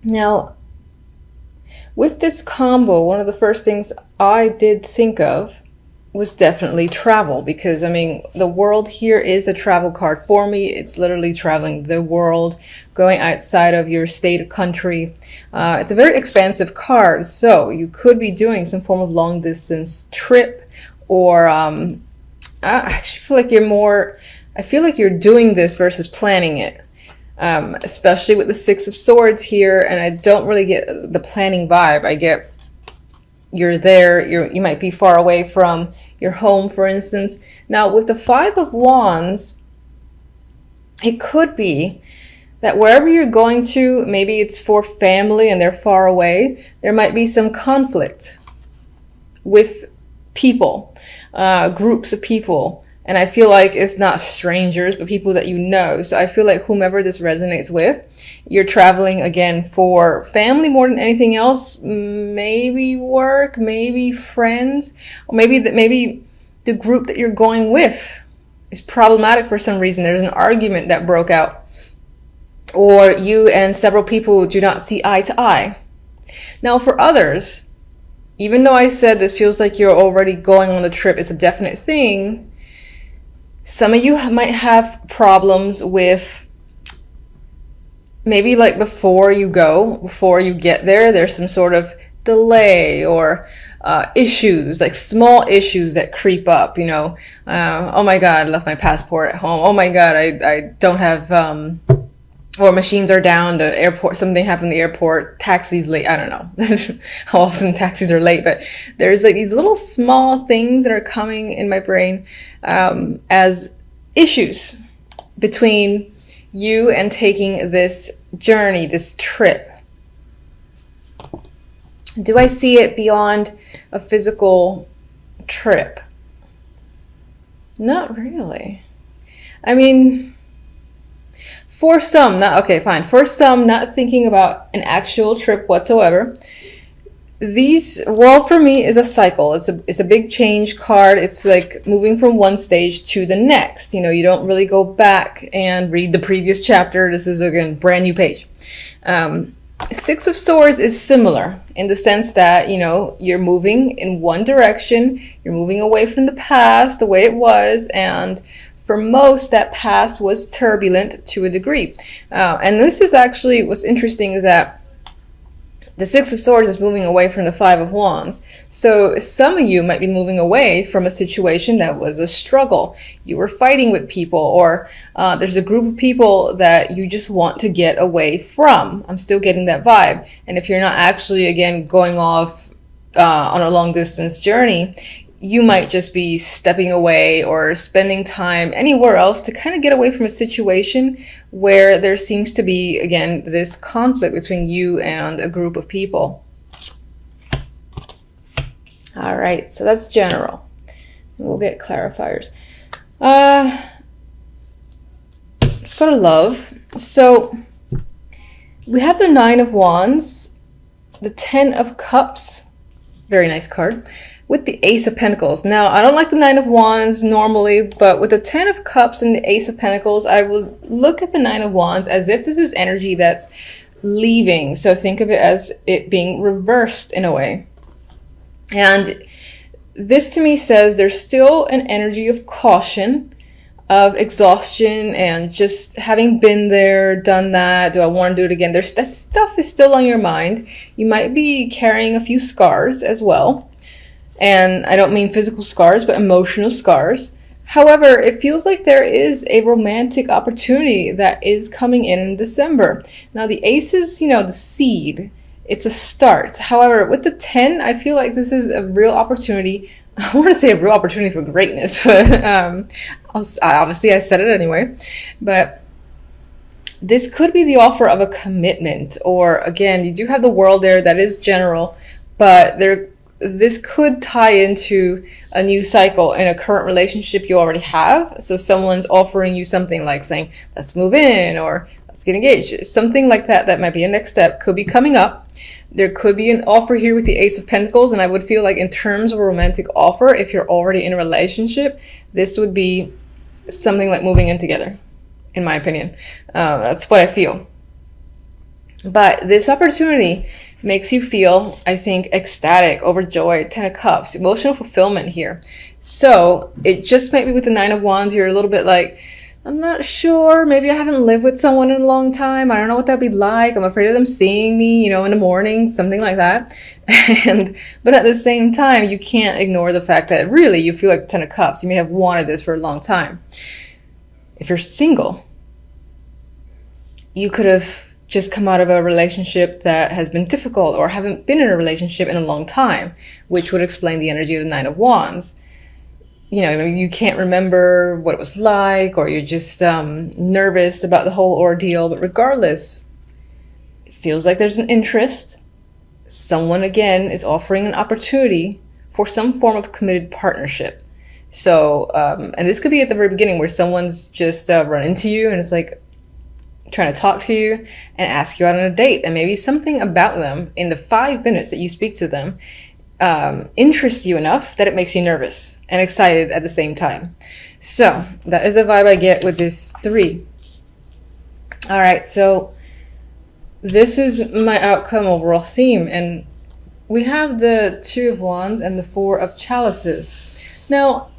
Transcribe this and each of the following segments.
Now, with this combo, one of the first things I did think of was definitely travel, because I mean, the world here is a travel card for me. It's literally traveling the world, going outside of your state, country. It's a very expansive card, so you could be doing some form of long distance trip, or I actually feel like I feel like you're doing this versus planning it. Especially with the Six of Swords here, and I don't really get the planning vibe. I get you're there, you might be far away from your home, for instance. Now, with the Five of Wands, it could be that wherever you're going to, maybe it's for family and they're far away, there might be some conflict with people, groups of people. And I feel like it's not strangers, but people that you know. So I feel like whomever this resonates with, you're traveling again for family more than anything else. Maybe work, maybe friends, or maybe the group that you're going with is problematic for some reason. There's an argument that broke out, or you and several people do not see eye to eye. Now, for others, even though I said this feels like you're already going on the trip, it's a definite thing. Some of you might have problems with maybe like before you get there, there's some sort of delay or issues, like small issues that creep up, oh my God, I left my passport at home. Oh my God, I don't have, or machines are down, the airport, something happened in the airport, taxis late, I don't know how often taxis are late, but there's like these little small things that are coming in my brain as issues between you and taking this journey, this trip. Do I see it beyond a physical trip? Not really. I mean, for some, for some, not thinking about an actual trip whatsoever. For me, is a cycle. It's a big change card. It's like moving from one stage to the next. You don't really go back and read the previous chapter. This is, again, brand new page. Six of Swords is similar in the sense that, you're moving in one direction. You're moving away from the past, the way it was, and for most, that past was turbulent to a degree. And this is actually, what's interesting is that the Six of Swords is moving away from the Five of Wands. So some of you might be moving away from a situation that was a struggle. You were fighting with people, or there's a group of people that you just want to get away from. I'm still getting that vibe. And if you're not actually, again, going off on a long distance journey, you might just be stepping away or spending time anywhere else to kind of get away from a situation where there seems to be, again, this conflict between you and a group of people. All right, so that's general. We'll get clarifiers. Let's go to love. So we have the Nine of Wands, the Ten of Cups, very nice card, with the Ace of Pentacles. Now, I don't like the Nine of Wands normally, but with the Ten of Cups and the Ace of Pentacles, I will look at the Nine of Wands as if this is energy that's leaving. So think of it as it being reversed in a way. And this to me says there's still an energy of caution, of exhaustion, and just having been there, done that, do I want to do it again? That stuff is still on your mind. You might be carrying a few scars as well. And I don't mean physical scars, but emotional scars. However, it feels like there is a romantic opportunity that is coming in December. Now, the Ace is, the seed. It's a start. However, with the 10, I feel like this is a real opportunity. I want to say a real opportunity for greatness, but obviously I said it anyway. But this could be the offer of a commitment, or again, you do have the World there, that is general, but this could tie into a new cycle in a current relationship you already have. So someone's offering you something like saying, let's move in, or let's get engaged. Something like that, that might be a next step, could be coming up. There could be an offer here with the Ace of Pentacles, and I would feel like in terms of a romantic offer, if you're already in a relationship, this would be something like moving in together, in my opinion. That's what I feel. But this opportunity makes you feel, I think, ecstatic, overjoyed, 10 of Cups, emotional fulfillment here. So it just might be with the 9 of Wands, you're a little bit like, I'm not sure. Maybe I haven't lived with someone in a long time. I don't know what that'd be like. I'm afraid of them seeing me, you know, in the morning, something like that. But at the same time, you can't ignore the fact that really you feel like 10 of Cups. You may have wanted this for a long time. If you're single, you could have just come out of a relationship that has been difficult or haven't been in a relationship in a long time, which would explain the energy of the 9 of Wands. You know, you can't remember what it was like, or you're just nervous about the whole ordeal. But regardless, it feels like there's an interest. Someone, again, is offering an opportunity for some form of committed partnership. So, and this could be at the very beginning where someone's just run into you and it's like trying to talk to you and ask you out on a date. And maybe something about them in the 5 minutes that you speak to them interests you enough that it makes you nervous and excited at the same time. So that is the vibe I get with this 3. All right, so this is my outcome overall theme, and we have the 2 of Wands and the 4 of Chalices. Now,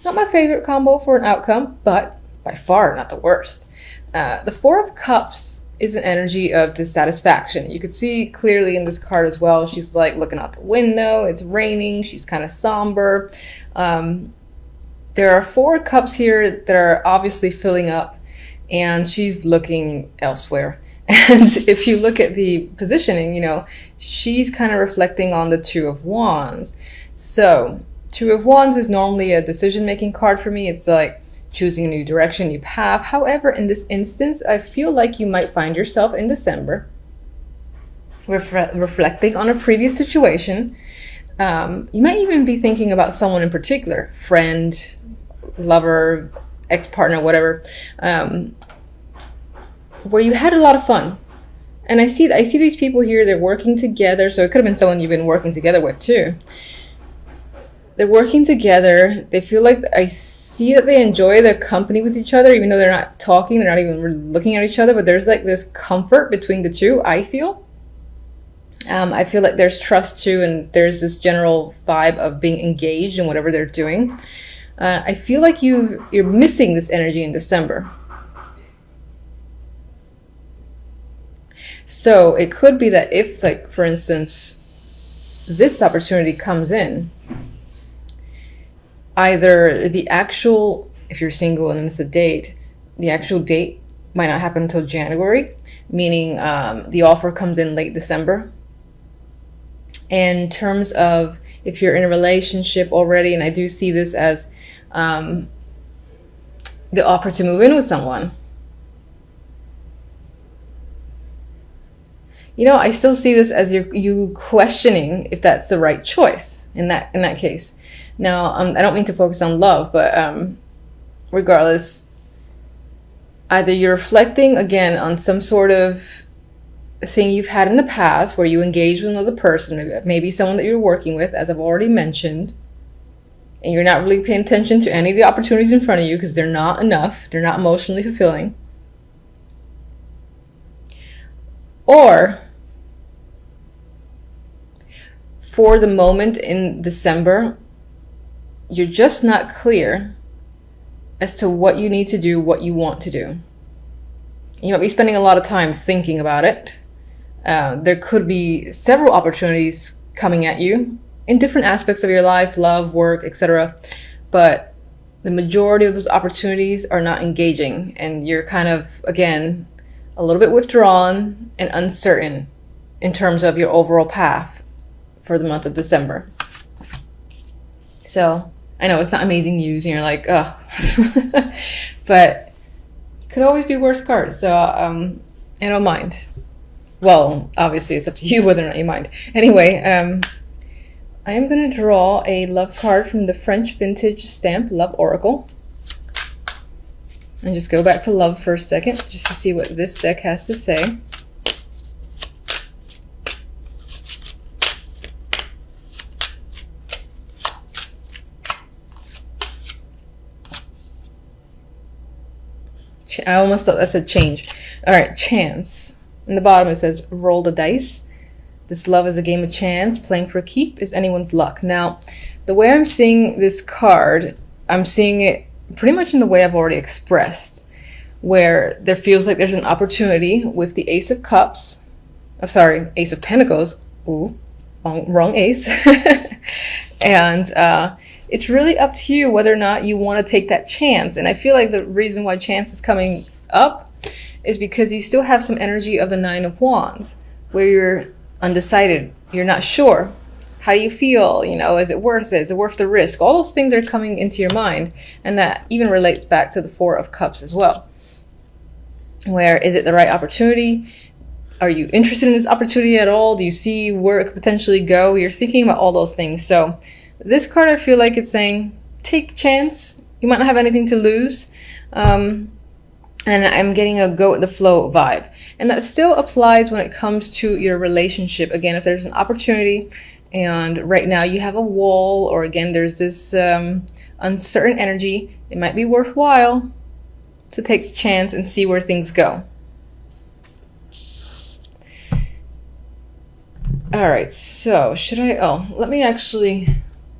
not my favorite combo for an outcome, but by far not the worst. The 4 of Cups is an energy of dissatisfaction. You could see clearly in this card as well. She's like looking out the window. It's raining. She's kind of somber. There are 4 cups here that are obviously filling up, and she's looking elsewhere. And if you look at the positioning, you know, she's kind of reflecting on the 2 of Wands. So 2 of Wands is normally a decision-making card for me. It's like choosing a new direction, new path. However, in this instance, I feel like you might find yourself in December reflecting on a previous situation. You might even be thinking about someone in particular, friend, lover, ex-partner, whatever, where you had a lot of fun. And I see these people here, they're working together. So it could have been someone you've been working together with too. They're working together. They feel like, I see that they enjoy their company with each other, even though they're not talking, they're not even really looking at each other, but there's like this comfort between the two, I feel. I feel like there's trust too, and there's this general vibe of being engaged in whatever they're doing. I feel like you're missing this energy in December. So it could be that if, like, for instance, this opportunity comes in, either the actual, if you're single and it's a date, the actual date might not happen until January, meaning the offer comes in late December. In terms of if you're in a relationship already, and I do see this as the offer to move in with someone, you know, I still see this as you questioning if that's the right choice in that case. Now, I don't mean to focus on love, but regardless, either you're reflecting again on some sort of thing you've had in the past where you engaged with another person, maybe someone that you're working with, as I've already mentioned, and you're not really paying attention to any of the opportunities in front of you because they're not enough, they're not emotionally fulfilling. Or for the moment in December, you're just not clear as to what you need to do, what you want to do. You might be spending a lot of time thinking about it. There could be several opportunities coming at you in different aspects of your life, love, work, etc. But the majority of those opportunities are not engaging, and you're kind of, again, a little bit withdrawn and uncertain in terms of your overall path for the month of December. So I know it's not amazing news and you're like, ugh, but it could always be worse cards. So I don't mind. Well, obviously it's up to you whether or not you mind. Anyway, I am going to draw a love card from the French vintage stamp Love Oracle. And just go back to love for a second just to see what this deck has to say. I almost thought that said change. All right, chance. In the bottom it says, roll the dice. This love is a game of chance. Playing for keep is anyone's luck. Now, the way I'm seeing this card, I'm seeing it pretty much in the way I've already expressed, where there feels like there's an opportunity with the Ace of Cups. Oh, sorry, Ace of Pentacles. Ooh, wrong ace. And it's really up to you whether or not you want to take that chance. And I feel like the reason why chance is coming up is because you still have some energy of the Nine of Wands, where you're undecided, you're not sure. How do you feel? You know, is it worth it? Is it worth the risk? All those things are coming into your mind, and that even relates back to the Four of Cups as well. Where is it the right opportunity? Are you interested in this opportunity at all? Do you see where it could potentially go? You're thinking about all those things. So this card, I feel like it's saying, take the chance. You might not have anything to lose. And I'm getting a go with the flow vibe. And that still applies when it comes to your relationship. Again, if there's an opportunity and right now you have a wall, or again, there's this uncertain energy, it might be worthwhile to take a chance and see where things go. All right, so should I, let me actually,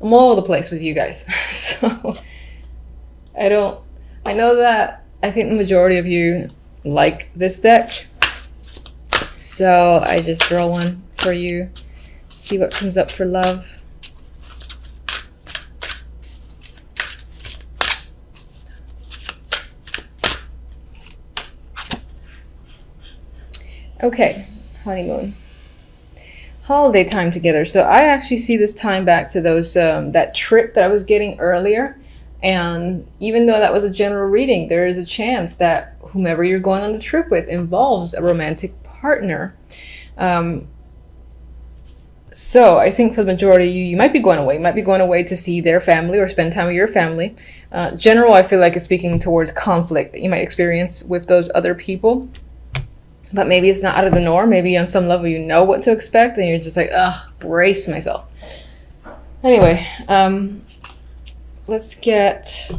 I'm all over the place with you guys. So I know that I think the majority of you like this deck. So I just draw one for you, see what comes up for love. Okay, honeymoon. Holiday time together. So I actually see this time back to those that trip that I was getting earlier. And even though that was a general reading, there is a chance that whomever you're going on the trip with involves a romantic partner. So I think for the majority of you, you might be going away. You might be going away to see their family or spend time with your family. General, I feel like is speaking towards conflict that you might experience with those other people. But maybe it's not out of the norm. Maybe on some level you know what to expect and you're just like, ugh, brace myself. Anyway, let's get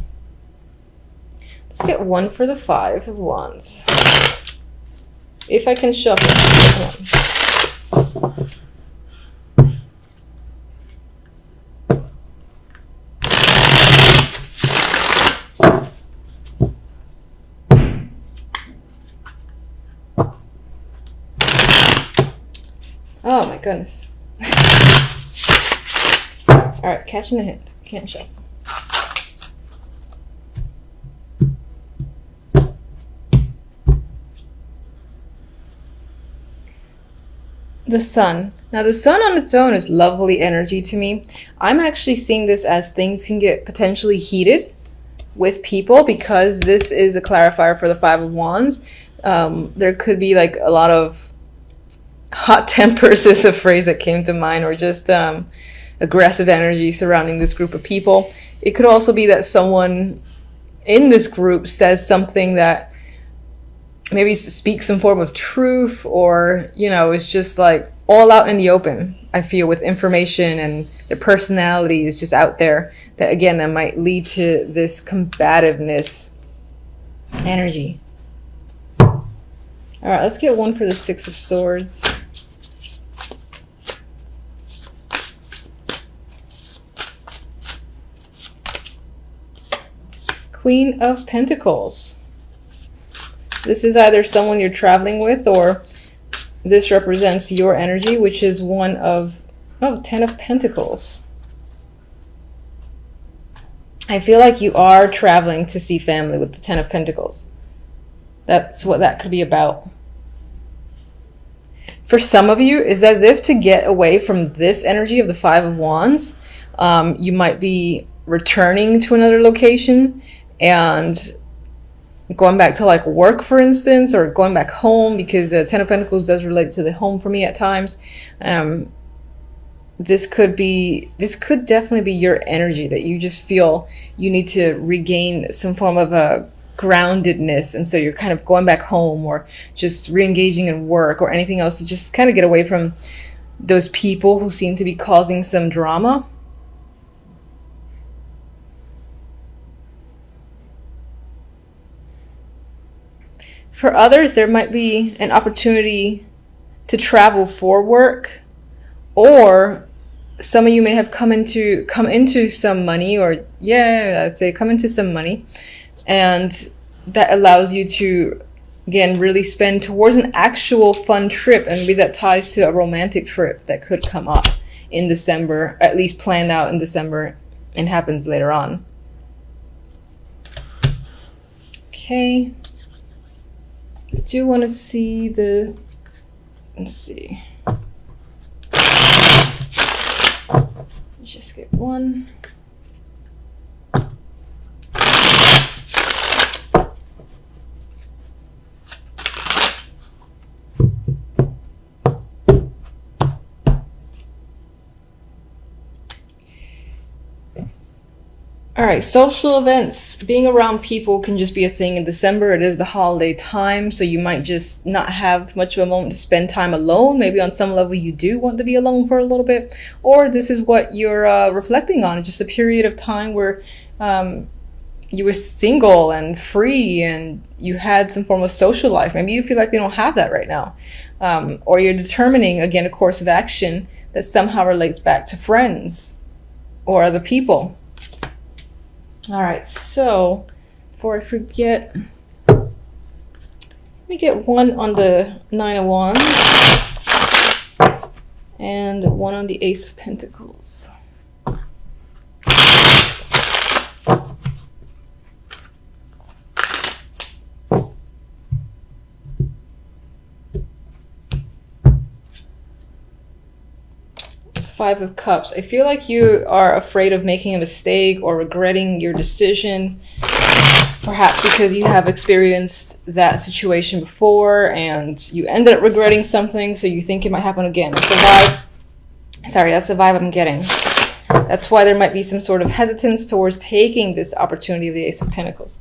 one for the Five of Wands. If I can shuffle. Oh my goodness. Alright, catching the hint. Can't shuffle. The Sun. Now the Sun on its own is lovely energy to me. I'm actually seeing this as things can get potentially heated with people because this is a clarifier for the Five of Wands. There could be like a lot of hot tempers is a phrase that came to mind, or just aggressive energy surrounding this group of people. It could also be that someone in this group says something that maybe speaks some form of truth, or, you know, it's just like all out in the open, I feel, with information, and their personality is just out there, that again, that might lead to this combativeness energy. All right, let's get one for the Six of Swords. Queen of Pentacles. This is either someone you're traveling with, or this represents your energy, which is one of, Ten of Pentacles. I feel like you are traveling to see family with the Ten of Pentacles. That's what that could be about. For some of you, it's as if to get away from this energy of the Five of Wands, you might be returning to another location and going back to like work, for instance, or going back home, because the Ten of Pentacles does relate to the home for me at times. This could definitely be your energy, that you just feel you need to regain some form of a groundedness, and so you're kind of going back home, or just re-engaging in work or anything else to just kind of get away from those people who seem to be causing some drama. For others, there might be an opportunity to travel for work, or some of you may have come into some money, or I'd say come into some money, and that allows you to, again, really spend towards an actual fun trip, and maybe that ties to a romantic trip that could come up in December, at least planned out in December, and happens later on. Okay. I do want to see let's see. Just get one. All right, social events, being around people can just be a thing in December. It is the holiday time, so you might just not have much of a moment to spend time alone. Maybe on some level you do want to be alone for a little bit, or this is what you're reflecting on. It's just a period of time where you were single and free and you had some form of social life. Maybe you feel like you don't have that right now. Or you're determining, again, a course of action that somehow relates back to friends or other people. All right, so before I forget, let me get one on the 9 of Wands and one on the Ace of Pentacles. Five of Cups. I feel like you are afraid of making a mistake or regretting your decision, perhaps because you have experienced that situation before and you ended up regretting something, so you think it might happen again. That's the vibe. Sorry, that's the vibe I'm getting. That's why there might be some sort of hesitance towards taking this opportunity of the Ace of Pentacles.